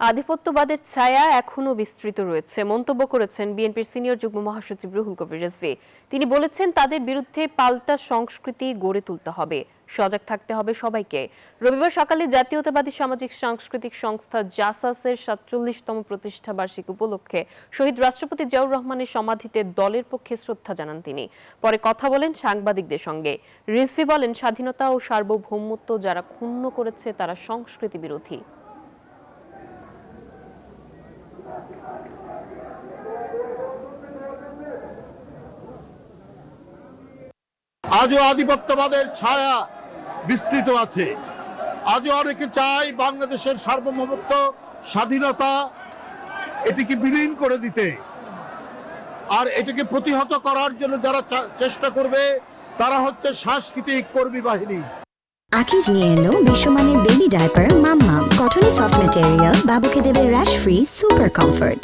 আধিপত্যবাদের ছায়া এখনো বিস্তৃত রয়েছে মন্তব্য করেছেন বিএনপির সিনিয়র যুগ্ম মহাসচিব রুহুল কবির রিজভী। তিনি বলেছেন, তাদের বিরুদ্ধে পাল্টা সংস্কৃতি গড়ে তুলতে হবে, সজাগ থাকতে হবে সবাইকে। রবিবার সকালে জাতীয়তাবাদী সামাজিক সাংস্কৃতিক সংস্থা জাসাসের ৪৭তম প্রতিষ্ঠা বার্ষিকী উপলক্ষে শহীদ রাষ্ট্রপতি জিয়াউর রহমানের সমাধিতে দলের পক্ষে শ্রদ্ধা জানান তিনি। পরে কথা বলেন সাংবাদিকদের সঙ্গে। রিজভী বলেন, স্বাধীনতা ও সার্বভৌমত্ব যারা ক্ষুণ্ণ করেছে তারা সংস্কৃতি বিরোধী। আজও আধিপত্যবাদের ছায়া বিস্তৃত আছে। আজও অনেকে চায় বাংলাদেশের সার্বভৌমত্ব, স্বাধীনতা এটিকে বিলীন করে দিতে। আর এটিকে প্রতিহত করার জন্য যারা চেষ্টা করবে তারা হচ্ছে সাংস্কৃতিক কর্মী বাহিনী। আকিজ নিয়ে এলো বিশ্বমানের বেবি ডায়াপার মাম্মাম। কটনে সফট ম্যাটেরিয়াল, বাবুকে দেবে র্যাশ ফ্রি সুপার কমফোর্ট।